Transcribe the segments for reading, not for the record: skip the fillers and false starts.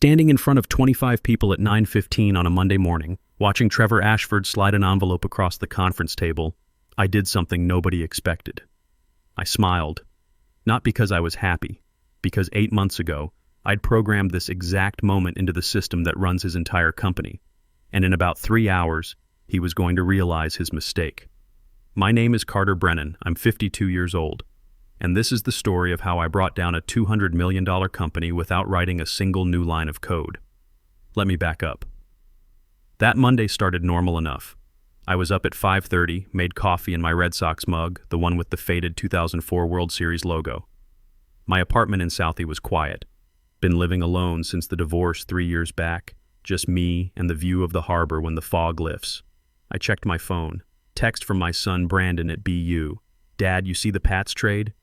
Standing in front of 25 people at 9:15 on a Monday morning, watching Trevor Ashford slide an envelope across the conference table, I did something nobody expected. I smiled. Not because I was happy, because 8 months ago, I'd programmed this exact moment into the system that runs his entire company, and in about 3 hours, he was going to realize his mistake. My name is Carter Brennan. I'm 52 years old, and this is the story of how I brought down a $200 million company without writing a single new line of code. Let me back up. That Monday started normal enough. I was up at 5:30, made coffee in my Red Sox mug, the one with the faded 2004 World Series logo. My apartment in Southie was quiet. Been living alone since the divorce 3 years back, just me and the view of the harbor when the fog lifts. I checked my phone. Text from my son Brandon at BU. Dad, you see the Pats trade?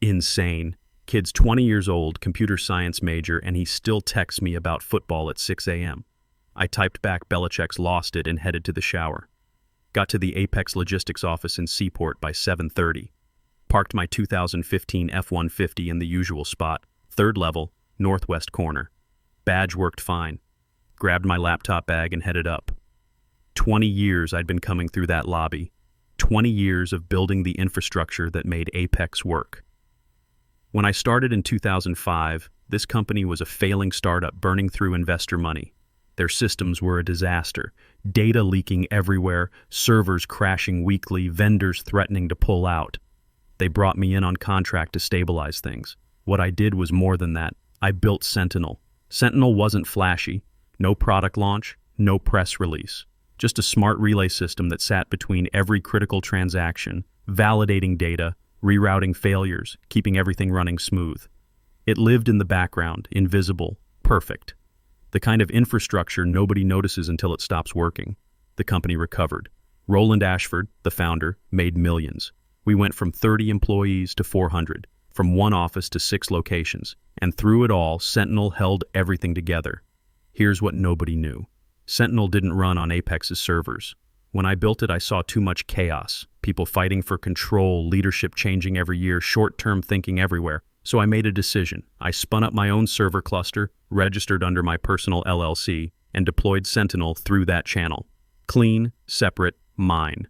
Insane. Kid's 20 years old, computer science major, and he still texts me about football at 6 a.m. I typed back Belichick's lost it and headed to the shower. Got to the Apex Logistics office in Seaport by 7:30. Parked my 2015 F-150 in the usual spot, third level, northwest corner. Badge worked fine. Grabbed my laptop bag and headed up. 20 years I'd been coming through that lobby. 20 years of building the infrastructure that made Apex work. When I started in 2005, this company was a failing startup burning through investor money. Their systems were a disaster. Data leaking everywhere, servers crashing weekly, vendors threatening to pull out. They brought me in on contract to stabilize things. What I did was more than that. I built Sentinel. Sentinel wasn't flashy. No product launch, no press release. Just a smart relay system that sat between every critical transaction, validating data, rerouting failures, keeping everything running smooth. It lived in the background, invisible, perfect. The kind of infrastructure nobody notices until it stops working. The company recovered. Roland Ashford, the founder, made millions. We went from 30 employees to 400, from one office to 6 locations, and through it all, Sentinel held everything together. Here's what nobody knew. Sentinel didn't run on Apex's servers. When I built it, I saw too much chaos. People fighting for control, leadership changing every year, short-term thinking everywhere. So I made a decision. I spun up my own server cluster, registered under my personal LLC, and deployed Sentinel through that channel. Clean, separate, mine.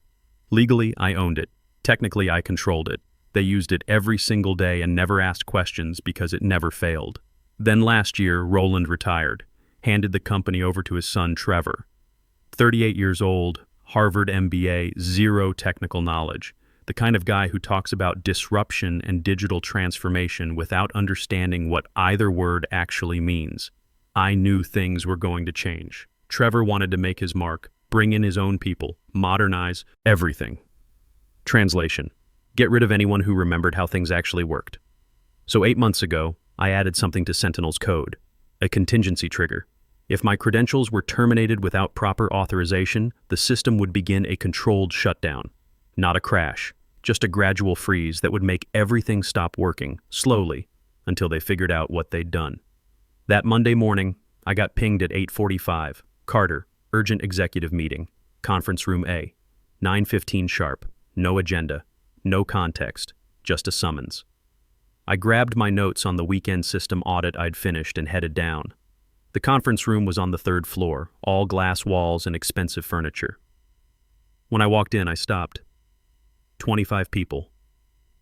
Legally, I owned it. Technically, I controlled it. They used it every single day and never asked questions because it never failed. Then last year, Roland retired, handed the company over to his son Trevor. 38 years old, Harvard MBA, zero technical knowledge. The kind of guy who talks about disruption and digital transformation without understanding what either word actually means. I knew things were going to change. Trevor wanted to make his mark, bring in his own people, modernize everything. Translation: get rid of anyone who remembered how things actually worked. So 8 months ago, I added something to Sentinel's code, a contingency trigger. If my credentials were terminated without proper authorization, the system would begin a controlled shutdown. Not a crash, just a gradual freeze that would make everything stop working, slowly, until they figured out what they'd done. That Monday morning, I got pinged at 8:45. Carter, urgent executive meeting, conference room A. 9:15 sharp, no agenda, no context, just a summons. I grabbed my notes on the weekend system audit I'd finished and headed down. The conference room was on the 3rd floor, all glass walls and expensive furniture. When I walked in, I stopped. 25 people.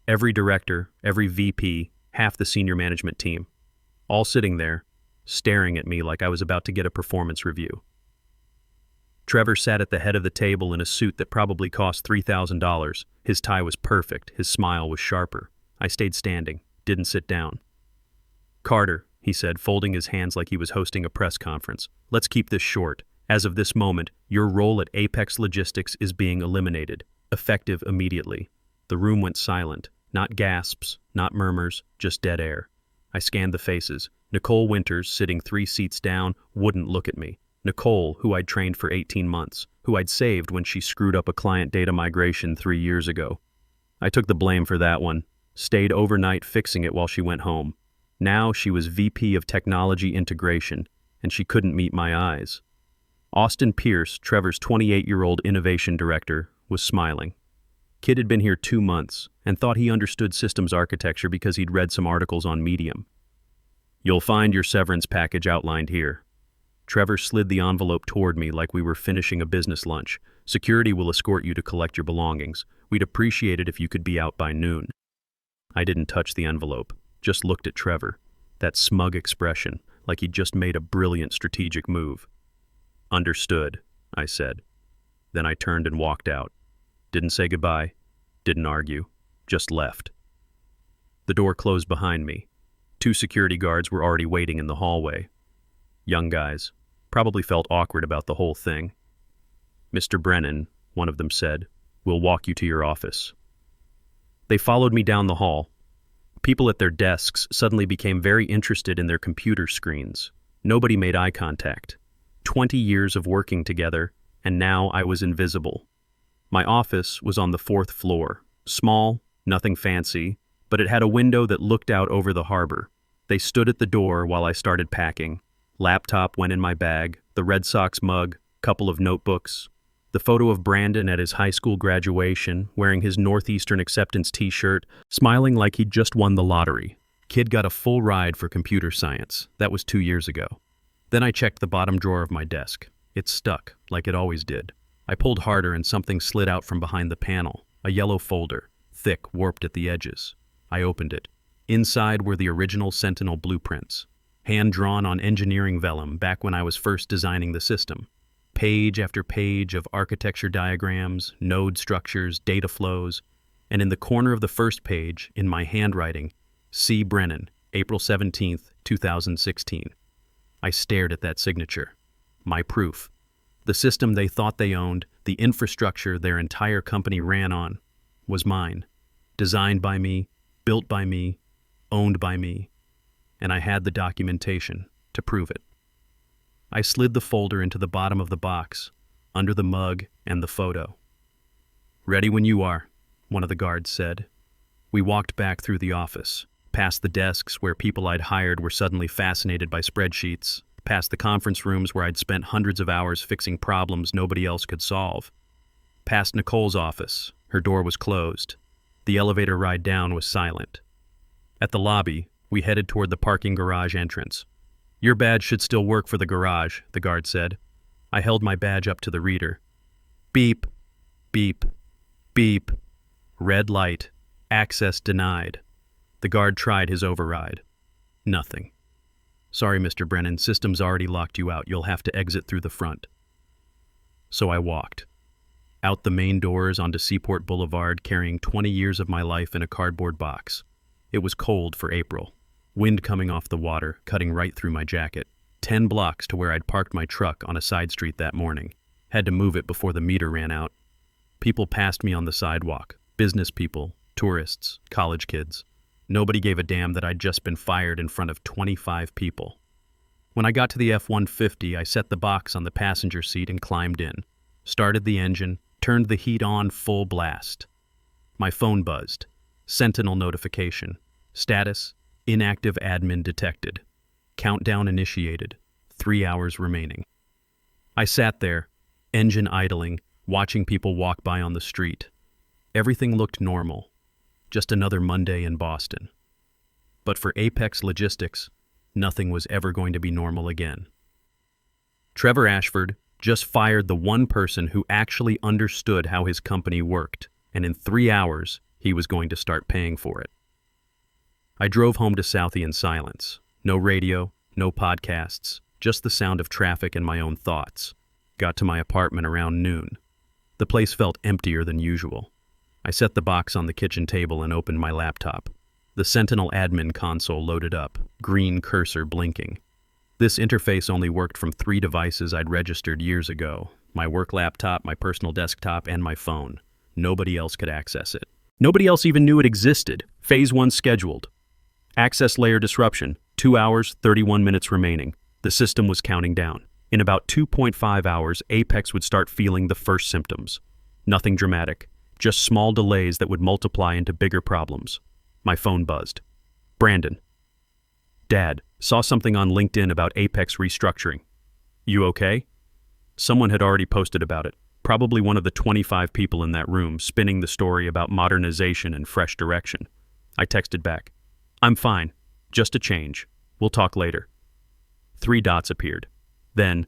Every director, every VP, half the senior management team. All sitting there, staring at me like I was about to get a performance review. Trevor sat at the head of the table in a suit that probably cost $3,000. His tie was perfect, his smile was sharper. I stayed standing, didn't sit down. Carter, he said, folding his hands like he was hosting a press conference. Let's keep this short. As of this moment, your role at Apex Logistics is being eliminated, effective immediately. The room went silent. Not gasps, not murmurs, just dead air. I scanned the faces. Nicole Winters, sitting 3 seats down, wouldn't look at me. Nicole, who I'd trained for 18 months, who I'd saved when she screwed up a client data migration 3 years ago. I took the blame for that one. Stayed overnight fixing it while she went home. Now she was VP of Technology Integration, and she couldn't meet my eyes. Austin Pierce, Trevor's 28-year-old innovation director, was smiling. Kid had been here 2 months and thought he understood systems architecture because he'd read some articles on Medium. You'll find your severance package outlined here. Trevor slid the envelope toward me like we were finishing a business lunch. Security will escort you to collect your belongings. We'd appreciate it if you could be out by noon. I didn't touch the envelope, just looked at Trevor. That smug expression, like he'd just made a brilliant strategic move. Understood, I said. Then I turned and walked out. Didn't say goodbye, didn't argue, just left. The door closed behind me. 2 security guards were already waiting in the hallway. Young guys, probably felt awkward about the whole thing. Mr. Brennan, one of them said, we'll walk you to your office. They followed me down the hall. People at their desks suddenly became very interested in their computer screens. Nobody made eye contact. 20 years of working together, and now I was invisible. My office was on the 4th floor. Small, nothing fancy, but it had a window that looked out over the harbor. They stood at the door while I started packing. Laptop went in my bag, the Red Sox mug, couple of notebooks, the photo of Brandon at his high school graduation, wearing his Northeastern Acceptance t-shirt, smiling like he'd just won the lottery. Kid got a full ride for computer science. That was 2 years ago. Then I checked the bottom drawer of my desk. It stuck, like it always did. I pulled harder and something slid out from behind the panel, a yellow folder, thick, warped at the edges. I opened it. Inside were the original Sentinel blueprints, hand-drawn on engineering vellum back when I was first designing the system. Page after page of architecture diagrams, node structures, data flows, and in the corner of the first page, in my handwriting, C. Brennan, April 17th, 2016. I stared at that signature. My proof. The system they thought they owned, the infrastructure their entire company ran on, was mine. Designed by me, built by me, owned by me, and I had the documentation to prove it. I slid the folder into the bottom of the box, under the mug and the photo. Ready when you are, one of the guards said. We walked back through the office, past the desks where people I'd hired were suddenly fascinated by spreadsheets, past the conference rooms where I'd spent hundreds of hours fixing problems nobody else could solve, past Nicole's office. Her door was closed. The elevator ride down was silent. At the lobby, we headed toward the parking garage entrance. Your badge should still work for the garage, the guard said. I held my badge up to the reader. Beep, beep, beep. Red light. Access denied. The guard tried his override. Nothing. Sorry, Mr. Brennan, system's already locked you out. You'll have to exit through the front. So I walked. Out the main doors onto Seaport Boulevard, carrying 20 years of my life in a cardboard box. It was cold for April. Wind coming off the water, cutting right through my jacket. 10 blocks to where I'd parked my truck on a side street that morning. Had to move it before the meter ran out. People passed me on the sidewalk. Business people, tourists, college kids. Nobody gave a damn that I'd just been fired in front of 25 people. When I got to the F-150, I set the box on the passenger seat and climbed in. Started the engine, turned the heat on full blast. My phone buzzed. Sentinel notification. Status: inactive admin detected. Countdown initiated. 3 hours remaining. I sat there, engine idling, watching people walk by on the street. Everything looked normal. Just another Monday in Boston. But for Apex Logistics, nothing was ever going to be normal again. Trevor Ashford just fired the one person who actually understood how his company worked, and in 3 hours, he was going to start paying for it. I drove home to Southie in silence. No radio, no podcasts, just the sound of traffic and my own thoughts. Got to my apartment around noon. The place felt emptier than usual. I set the box on the kitchen table and opened my laptop. The Sentinel admin console loaded up, green cursor blinking. This interface only worked from 3 devices I'd registered years ago: my work laptop, my personal desktop, and my phone. Nobody else could access it. Nobody else even knew it existed. Phase 1 scheduled. Access layer disruption, 2 hours, 31 minutes remaining. The system was counting down. In about 2.5 hours, Apex would start feeling the first symptoms. Nothing dramatic, just small delays that would multiply into bigger problems. My phone buzzed. Brandon. Dad, saw something on LinkedIn about Apex restructuring. You okay? Someone had already posted about it. Probably one of the 25 people in that room spinning the story about modernization and fresh direction. I texted back. I'm fine. Just a change. We'll talk later. 3 dots appeared. Then,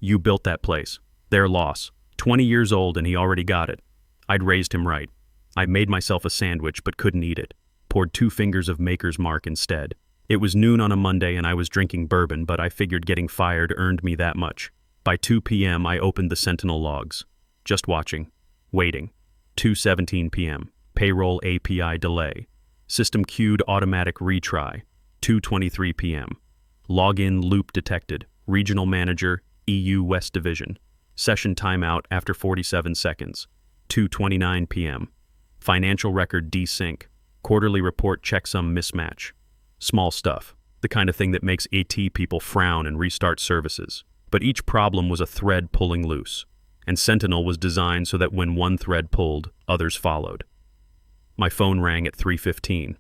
you built that place. Their loss. 20 years old and he already got it. I'd raised him right. I made myself a sandwich but couldn't eat it. Poured 2 fingers of Maker's Mark instead. It was noon on a Monday and I was drinking bourbon, but I figured getting fired earned me that much. By 2 p.m. I opened the Sentinel logs. Just watching. Waiting. 2:17 p.m. Payroll API delay. System queued automatic retry. 2:23 p.m. Login loop detected. Regional Manager, EU West Division. Session timeout after 47 seconds. 2:29 p.m. Financial record desync. Quarterly report checksum mismatch. Small stuff. The kind of thing that makes AT people frown and restart services. But each problem was a thread pulling loose. And Sentinel was designed so that when one thread pulled, others followed. My phone rang at 3:15.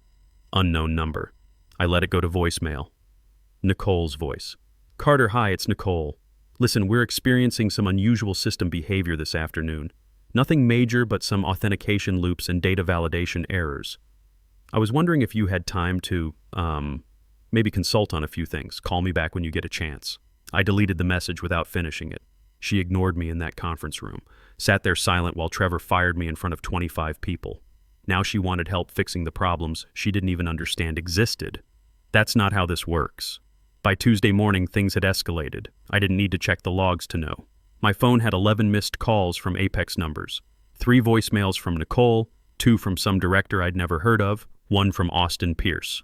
Unknown number. I let it go to voicemail. Nicole's voice. Carter, hi, it's Nicole. Listen, we're experiencing some unusual system behavior this afternoon. Nothing major, but some authentication loops and data validation errors. I was wondering if you had time to, maybe consult on a few things. Call me back when you get a chance. I deleted the message without finishing it. She ignored me in that conference room, sat there silent while Trevor fired me in front of 25 people. Now she wanted help fixing the problems she didn't even understand existed. That's not how this works. By Tuesday morning, things had escalated. I didn't need to check the logs to know. My phone had 11 missed calls from Apex numbers, 3 voicemails from Nicole, 2 from some director I'd never heard of, 1 from Austin Pierce.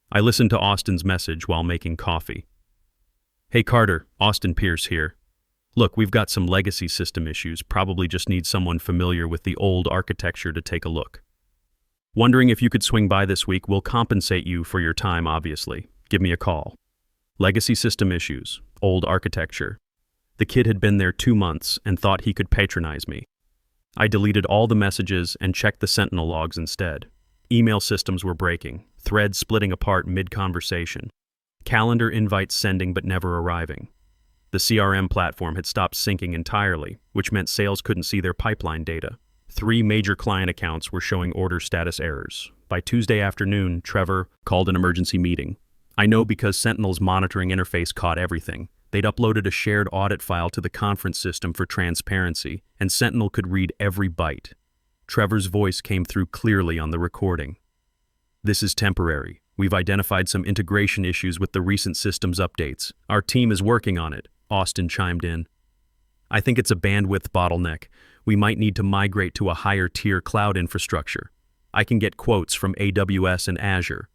I listened to Austin's message while making coffee. Hey Carter, Austin Pierce here. Look, we've got some legacy system issues, probably just need someone familiar with the old architecture to take a look. Wondering if you could swing by this week. We'll compensate you for your time, obviously. Give me a call. Legacy system issues, old architecture. The kid had been there 2 months and thought he could patronize me. I deleted all the messages and checked the Sentinel logs instead. Email systems were breaking, threads splitting apart mid-conversation, calendar invites sending but never arriving. The CRM platform had stopped syncing entirely, which meant sales couldn't see their pipeline data. 3 major client accounts were showing order status errors. By Tuesday afternoon, Trevor called an emergency meeting. I know because Sentinel's monitoring interface caught everything. They'd uploaded a shared audit file to the conference system for transparency, and Sentinel could read every byte. Trevor's voice came through clearly on the recording. This is temporary. We've identified some integration issues with the recent systems updates. Our team is working on it, Austin chimed in. I think it's a bandwidth bottleneck. We might need to migrate to a higher tier cloud infrastructure. I can get quotes from AWS and Azure.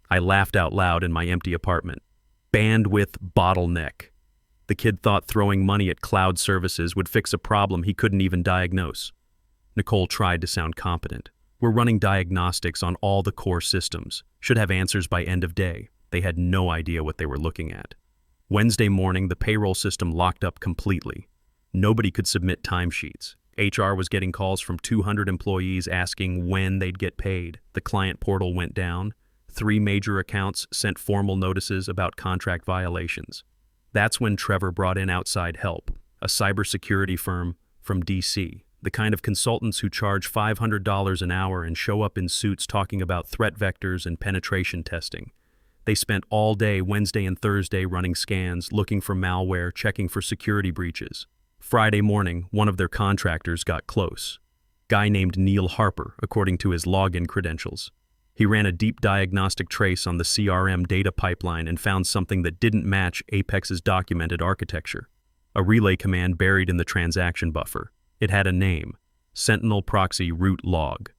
I laughed out loud in my empty apartment. Bandwidth bottleneck. The kid thought throwing money at cloud services would fix a problem he couldn't even diagnose. Nicole tried to sound competent. We're running diagnostics on all the core systems. Should have answers by end of day. They had no idea what they were looking at. Wednesday morning, the payroll system locked up completely. Nobody could submit timesheets. HR was getting calls from 200 employees asking when they'd get paid. The client portal went down. 3 major accounts sent formal notices about contract violations. That's when Trevor brought in outside help, a cybersecurity firm from DC, the kind of consultants who charge $500 an hour and show up in suits talking about threat vectors and penetration testing. They spent all day Wednesday and Thursday running scans, looking for malware, checking for security breaches. Friday morning, one of their contractors got close. Guy named Neil Harper, according to his login credentials. He ran a deep diagnostic trace on the CRM data pipeline and found something that didn't match Apex's documented architecture. A relay command buried in the transaction buffer. It had a name, Sentinel Proxy Root Log.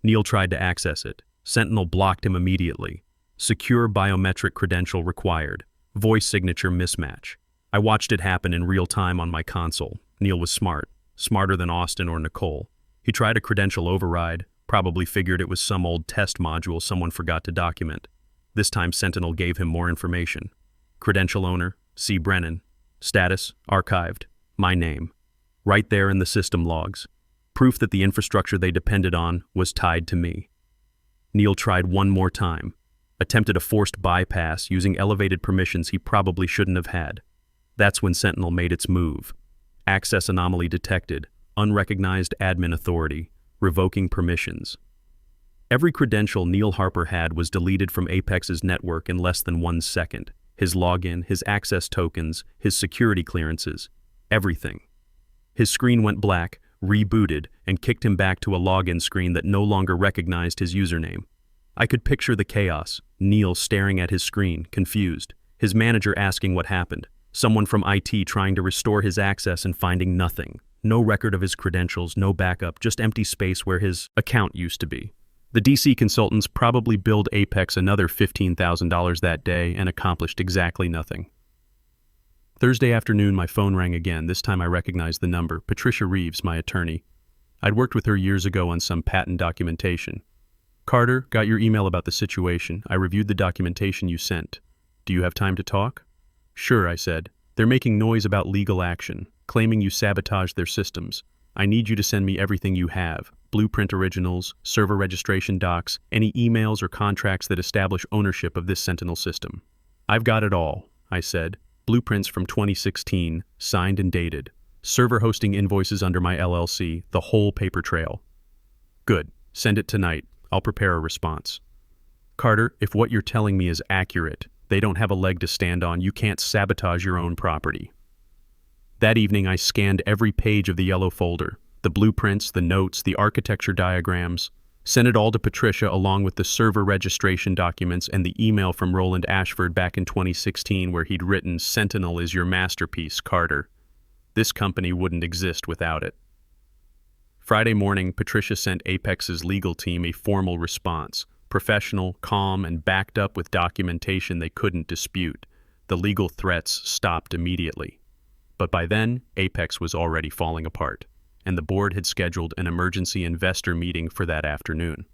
Neil tried to access it. Sentinel blocked him immediately. Secure biometric credential required. Voice signature mismatch. I watched it happen in real time on my console. Neil was smart, smarter than Austin or Nicole. He tried a credential override, probably figured it was some old test module someone forgot to document. This time Sentinel gave him more information. Credential owner, C. Brennan. Status, archived. My name. Right there in the system logs. Proof that the infrastructure they depended on was tied to me. Neil tried one more time. Attempted a forced bypass using elevated permissions he probably shouldn't have had. That's when Sentinel made its move. Access anomaly detected. Unrecognized admin authority. Revoking permissions. Every credential Neil Harper had was deleted from Apex's network in less than 1 second. His login, his access tokens, his security clearances, everything. His screen went black, rebooted, and kicked him back to a login screen that no longer recognized his username. I could picture the chaos, Neil staring at his screen, confused, his manager asking what happened, someone from IT trying to restore his access and finding nothing. No record of his credentials, no backup, just empty space where his account used to be. The DC consultants probably billed Apex another $15,000 that day and accomplished exactly nothing. Thursday afternoon, my phone rang again. This time I recognized the number, Patricia Reeves, my attorney. I'd worked with her years ago on some patent documentation. Carter, got your email about the situation. I reviewed the documentation you sent. Do you have time to talk? Sure, I said. They're making noise about legal action, claiming you sabotaged their systems. I need you to send me everything you have. Blueprint originals, server registration docs, any emails or contracts that establish ownership of this Sentinel system. I've got it all, I said. Blueprints from 2016, signed and dated. Server hosting invoices under my LLC, the whole paper trail. Good. Send it tonight. I'll prepare a response. Carter, if what you're telling me is accurate, they don't have a leg to stand on. You can't sabotage your own property. That evening, I scanned every page of the yellow folder. The blueprints, the notes, the architecture diagrams, sent it all to Patricia along with the server registration documents and the email from Roland Ashford back in 2016 where he'd written, "Sentinel is your masterpiece, Carter. This company wouldn't exist without it." Friday morning, Patricia sent Apex's legal team a formal response, professional, calm, and backed up with documentation they couldn't dispute. The legal threats stopped immediately. But by then, Apex was already falling apart, and the board had scheduled an emergency investor meeting for that afternoon.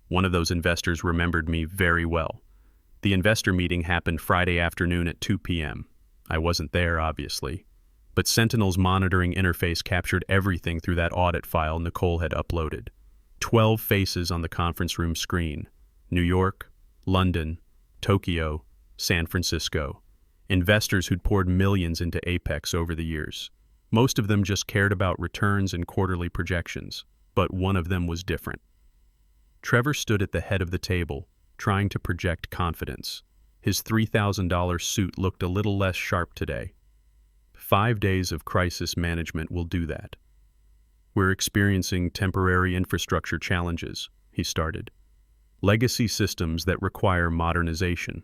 One of those investors remembered me very well. The investor meeting happened Friday afternoon at 2 p.m. I wasn't there, obviously, but Sentinel's monitoring interface captured everything through that audit file Nicole had uploaded. 12 faces on the conference room screen. New York, London, Tokyo, San Francisco. Investors who'd poured millions into Apex over the years. Most of them just cared about returns and quarterly projections, but one of them was different. Trevor stood at the head of the table, trying to project confidence. His $3,000 suit looked a little less sharp today. 5 days of crisis management will do that. We're experiencing temporary infrastructure challenges, he started. Legacy systems that require modernization.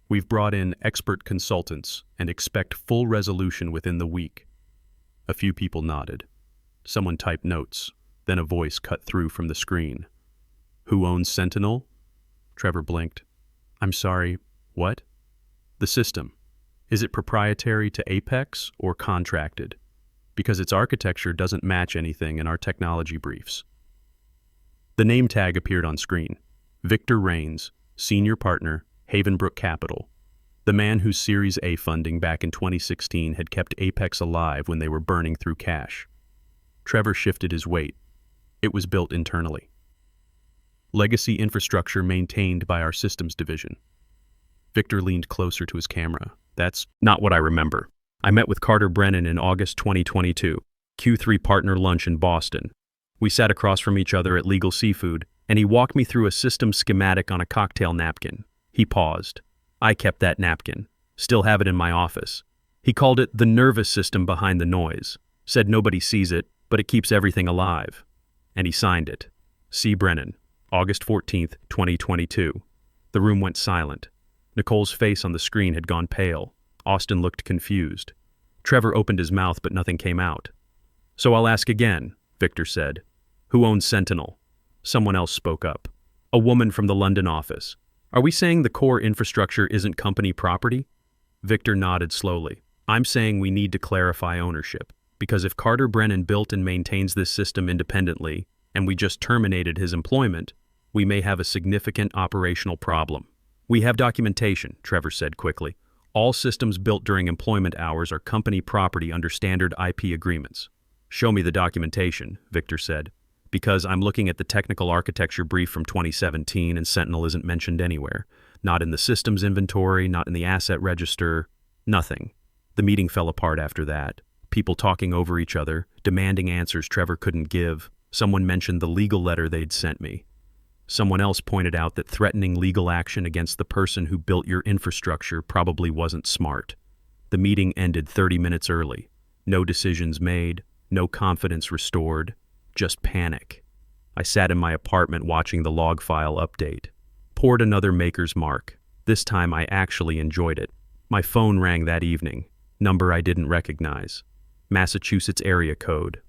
We've brought in expert consultants and expect full resolution within the week. A few people nodded. Someone typed notes. Then a voice cut through from the screen. Who owns Sentinel? Trevor blinked. I'm sorry, what? The system. Is it proprietary to Apex or contracted? Because its architecture doesn't match anything in our technology briefs. The name tag appeared on screen. Victor Raines, senior partner, Havenbrook Capital. The man whose Series A funding back in 2016 had kept Apex alive when they were burning through cash. Trevor shifted his weight. It was built internally. Legacy infrastructure maintained by our systems division. Victor leaned closer to his camera. That's not what I remember. I met with Carter Brennan in August 2022, Q3 partner lunch in Boston. We sat across from each other at Legal Seafood, and he walked me through a system schematic on a cocktail napkin. He paused. I kept that napkin. Still have it in my office. He called it the nervous system behind the noise. Said nobody sees it, but it keeps everything alive. And he signed it. C. Brennan, August 14th, 2022. The room went silent. Nicole's face on the screen had gone pale. Austin looked confused. Trevor opened his mouth, but nothing came out. So I'll ask again, Victor said. Who owns Sentinel? Someone else spoke up. A woman from the London office. Are we saying the core infrastructure isn't company property? Victor nodded slowly. I'm saying we need to clarify ownership, because if Carter Brennan built and maintains this system independently, and we just terminated his employment, we may have a significant operational problem. We have documentation, Trevor said quickly. All systems built during employment hours are company property under standard IP agreements. Show me the documentation, Victor said. Because I'm looking at the technical architecture brief from 2017 and Sentinel isn't mentioned anywhere. Not in the systems inventory, not in the asset register, nothing. The meeting fell apart after that. People talking over each other, demanding answers Trevor couldn't give. Someone mentioned the legal letter they'd sent me. Someone else pointed out that threatening legal action against the person who built your infrastructure probably wasn't smart. The meeting ended 30 minutes early. No decisions made, no confidence restored, just panic. I sat in my apartment watching the log file update. Poured another maker's mark. This time I actually enjoyed it. My phone rang that evening. Number I didn't recognize. Massachusetts area code.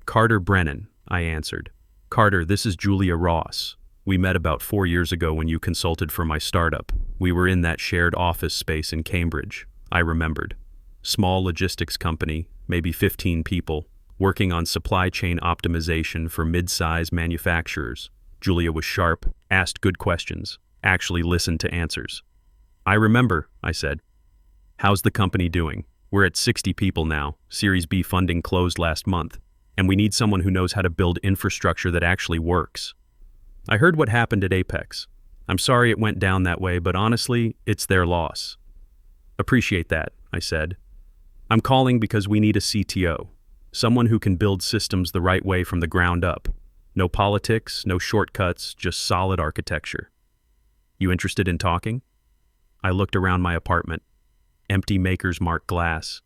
Carter Brennan, I answered. Carter, this is Julia Ross. We met about 4 years ago when you consulted for my startup. We were in that shared office space in Cambridge. I remembered. Small logistics company, maybe 15 people, working on supply chain optimization for mid-size manufacturers. Julia was sharp, asked good questions, actually listened to answers. I remember, I said. How's the company doing? We're at 60 people now. Series B funding closed last month, and we need someone who knows how to build infrastructure that actually works. I heard what happened at Apex. I'm sorry it went down that way, but honestly, it's their loss. Appreciate that, I said. I'm calling because we need a CTO, someone who can build systems the right way from the ground up. No politics, no shortcuts, just solid architecture. You interested in talking? I looked around my apartment. Empty Maker's Mark glass,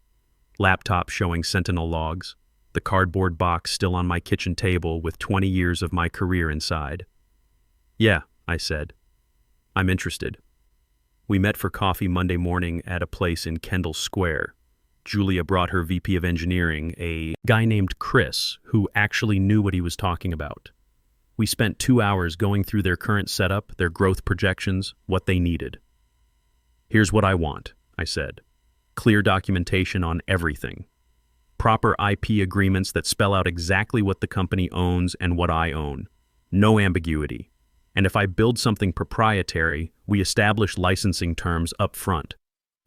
laptop showing Sentinel logs, the cardboard box still on my kitchen table with 20 years of my career inside. Yeah, I said. I'm interested. We met for coffee Monday morning at a place in Kendall Square. Julia brought her VP of engineering, a guy named Chris, who actually knew what he was talking about. We spent 2 hours going through their current setup, their growth projections, what they needed. Here's what I want, I said. Clear documentation on everything. Proper IP agreements that spell out exactly what the company owns and what I own. No ambiguity. And if I build something proprietary, we establish licensing terms up front.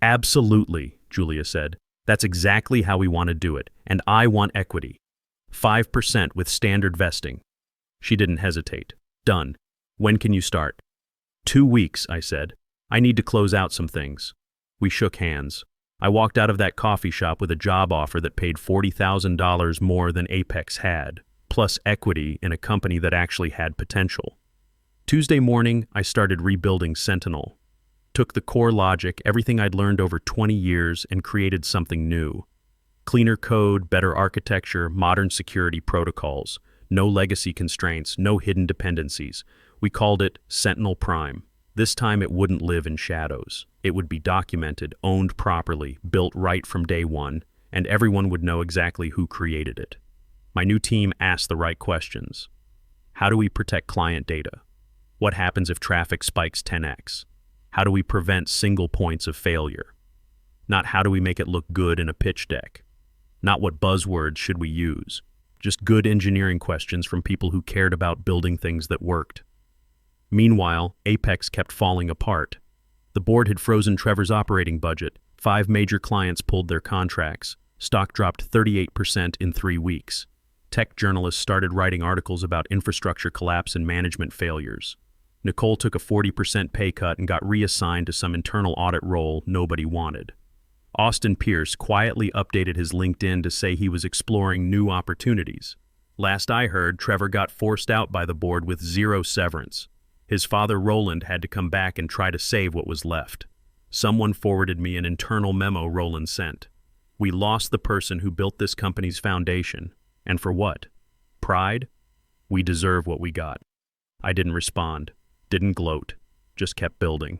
Absolutely, Julia said. That's exactly how we want to do it, and I want equity. 5% with standard vesting. She didn't hesitate. Done. When can you start? 2 weeks, I said. I need to close out some things. We shook hands. I walked out of that coffee shop with a job offer that paid $40,000 more than Apex had, plus equity in a company that actually had potential. Tuesday morning, I started rebuilding Sentinel. Took the core logic, everything I'd learned over 20 years, and created something new. Cleaner code, better architecture, modern security protocols. No legacy constraints, no hidden dependencies. We called it Sentinel Prime. This time it wouldn't live in shadows. It would be documented, owned properly, built right from day one, and everyone would know exactly who created it. My new team asked the right questions. How do we protect client data? What happens if traffic spikes 10x? How do we prevent single points of failure? Not how do we make it look good in a pitch deck? Not what buzzwords should we use? Just good engineering questions from people who cared about building things that worked. Meanwhile, Apex kept falling apart. The board had frozen Trevor's operating budget. 5 major clients pulled their contracts. Stock dropped 38% in 3 weeks. Tech journalists started writing articles about infrastructure collapse and management failures. Nicole took a 40% pay cut and got reassigned to some internal audit role nobody wanted. Austin Pierce quietly updated his LinkedIn to say he was exploring new opportunities. Last I heard, Trevor got forced out by the board with 0 severance. His father, Roland, had to come back and try to save what was left. Someone forwarded me an internal memo Roland sent. We lost the person who built this company's foundation. And for what? Pride? We deserve what we got. I didn't respond, didn't gloat, just kept building.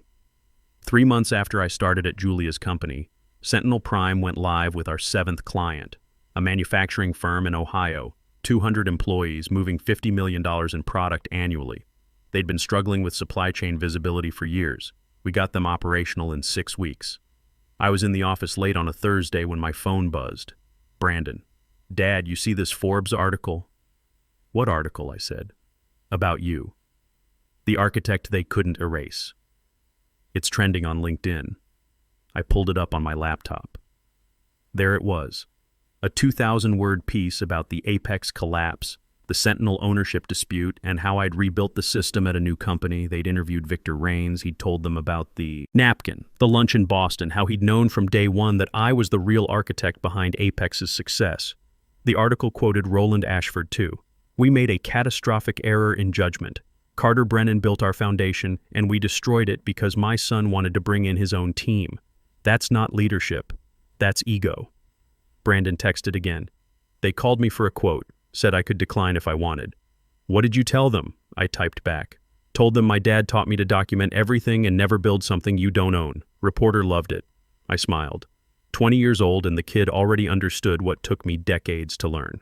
3 months after I started at Julia's company, Sentinel Prime went live with our 7th client, a manufacturing firm in Ohio, 200 employees moving $50 million in product annually. They'd been struggling with supply chain visibility for years. We got them operational in 6 weeks. I was in the office late on a Thursday when my phone buzzed. Brandon, Dad, you see this Forbes article? What article? I said. About you. The architect they couldn't erase. It's trending on LinkedIn. I pulled it up on my laptop. There it was. A 2,000-word piece about the Apex collapse, the Sentinel ownership dispute, and how I'd rebuilt the system at a new company. They'd interviewed Victor Raines. He'd told them about the napkin, the lunch in Boston, how he'd known from day one that I was the real architect behind Apex's success. The article quoted Roland Ashford too. We made a catastrophic error in judgment. Carter Brennan built our foundation, and we destroyed it because my son wanted to bring in his own team. That's not leadership. That's ego. Brandon texted again. They called me for a quote, said I could decline if I wanted. What did you tell them? I typed back. Told them my dad taught me to document everything and never build something you don't own. Reporter loved it. I smiled. 20 years old, and the kid already understood what took me decades to learn.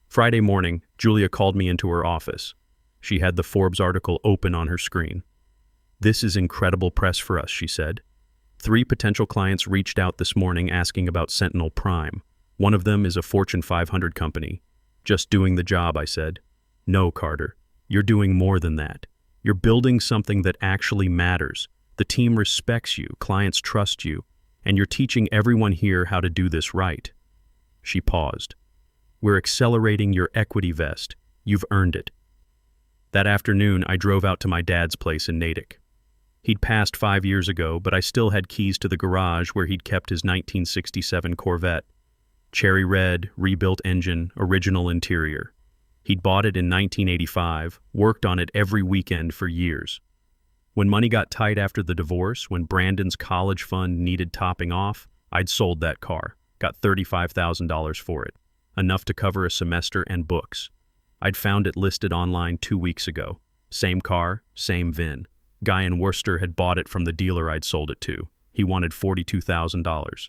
Friday morning, Julia called me into her office. She had the Forbes article open on her screen. This is incredible press for us, she said. 3 potential clients reached out this morning asking about Sentinel Prime. One of them is a Fortune 500 company. Just doing the job, I said. No, Carter. You're doing more than that. You're building something that actually matters. The team respects you, clients trust you, and you're teaching everyone here how to do this right. She paused. We're accelerating your equity vest. You've earned it. That afternoon, I drove out to my dad's place in Natick. He'd passed 5 years ago, but I still had keys to the garage where he'd kept his 1967 Corvette. Cherry red, rebuilt engine, original interior. He'd bought it in 1985, worked on it every weekend for years. When money got tight after the divorce, when Brandon's college fund needed topping off, I'd sold that car, got $35,000 for it, enough to cover a semester and books. I'd found it listed online 2 weeks ago. Same car, same VIN. Guy in Worcester had bought it from the dealer I'd sold it to. He wanted $42,000.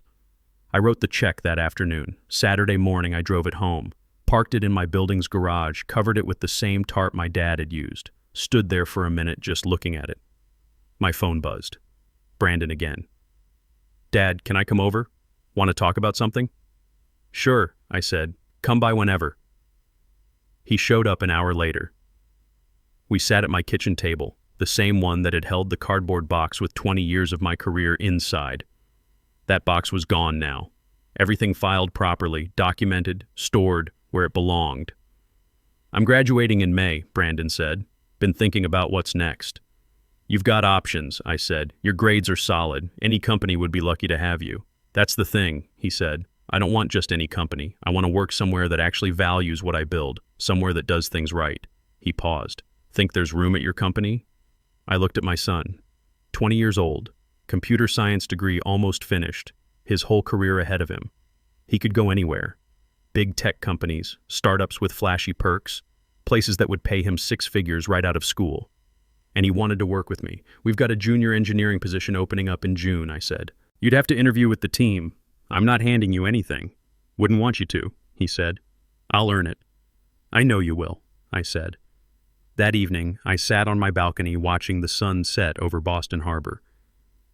I wrote the check that afternoon. Saturday morning, I drove it home, parked it in my building's garage, covered it with the same tarp my dad had used, stood there for a minute just looking at it. My phone buzzed. Brandon again. Dad, can I come over? Want to talk about something? Sure, I said. Come by whenever. He showed up an hour later. We sat at my kitchen table, the same one that had held the cardboard box with 20 years of my career inside. That box was gone now. Everything filed properly, documented, stored where it belonged. I'm graduating in May, Brandon said. Been thinking about what's next. You've got options, I said. Your grades are solid. Any company would be lucky to have you. That's the thing, he said. I don't want just any company. I want to work somewhere that actually values what I build, somewhere that does things right. He paused. Think there's room at your company? I looked at my son. 20 years old, computer science degree almost finished, his whole career ahead of him. He could go anywhere. Big tech companies, startups with flashy perks, places that would pay him 6 figures right out of school. And he wanted to work with me. We've got a junior engineering position opening up in June, I said. You'd have to interview with the team. I'm not handing you anything. Wouldn't want you to, he said. I'll earn it. I know you will, I said. That evening, I sat on my balcony watching the sun set over Boston Harbor.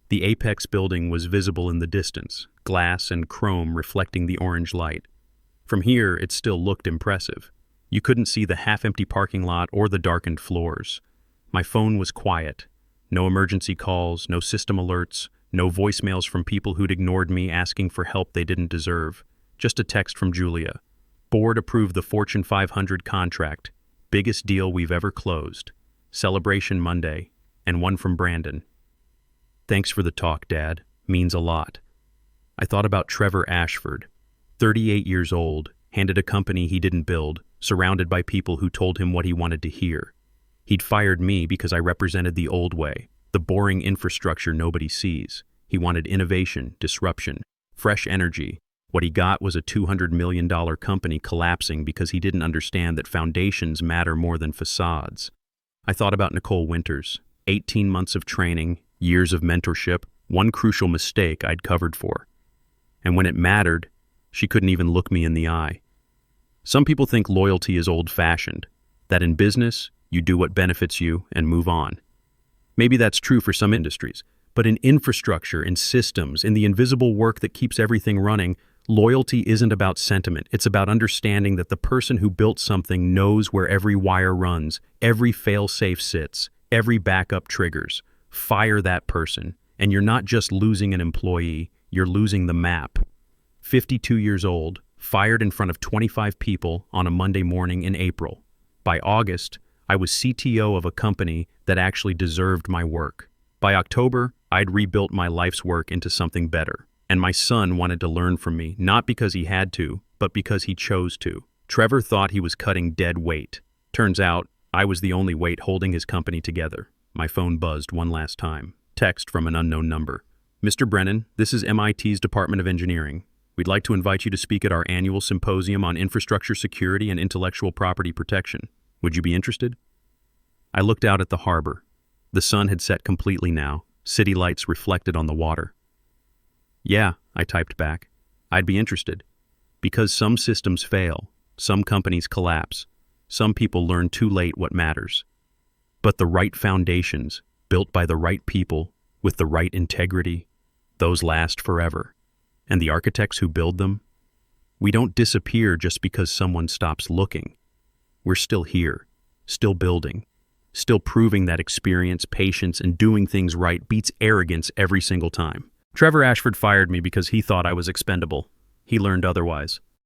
The Apex building was visible in the distance, glass and chrome reflecting the orange light. From here, it still looked impressive. You couldn't see the half-empty parking lot or the darkened floors. My phone was quiet. No emergency calls, no system alerts, no voicemails from people who'd ignored me asking for help they didn't deserve. Just a text from Julia. Board approved the Fortune 500 contract. Biggest deal we've ever closed. Celebration Monday. And one from Brandon. Thanks for the talk, Dad. Means a lot. I thought about Trevor Ashford. 38 years old, handed a company he didn't build, surrounded by people who told him what he wanted to hear. He'd fired me because I represented the old way, the boring infrastructure nobody sees. He wanted innovation, disruption, fresh energy. What he got was a $200 million company collapsing because he didn't understand that foundations matter more than facades. I thought about Nicole Winters. 18 months of training, years of mentorship, one crucial mistake I'd covered for. And when it mattered, she couldn't even look me in the eye. Some people think loyalty is old-fashioned, that in business, you do what benefits you and move on. Maybe that's true for some industries, but in infrastructure, in systems, in the invisible work that keeps everything running, loyalty isn't about sentiment. It's about understanding that the person who built something knows where every wire runs, every failsafe sits, every backup triggers. Fire that person, and you're not just losing an employee, you're losing the map. 52 years old, fired in front of 25 people on a Monday morning in April. By August, I was CTO of a company that actually deserved my work. By October, I'd rebuilt my life's work into something better. And my son wanted to learn from me, not because he had to, but because he chose to. Trevor thought he was cutting dead weight. Turns out, I was the only weight holding his company together. My phone buzzed one last time. Text from an unknown number. Mr. Brennan, this is MIT's Department of Engineering. We'd like to invite you to speak at our annual symposium on infrastructure security and intellectual property protection. Would you be interested? I looked out at the harbor. The sun had set completely now, city lights reflected on the water. Yeah, I typed back. I'd be interested. Because some systems fail, some companies collapse, some people learn too late what matters. But the right foundations, built by the right people, with the right integrity, those last forever. And the architects who build them? We don't disappear just because someone stops looking. We're still here, still building, still proving that experience, patience, and doing things right beats arrogance every single time. Trevor Ashford fired me because he thought I was expendable. He learned otherwise.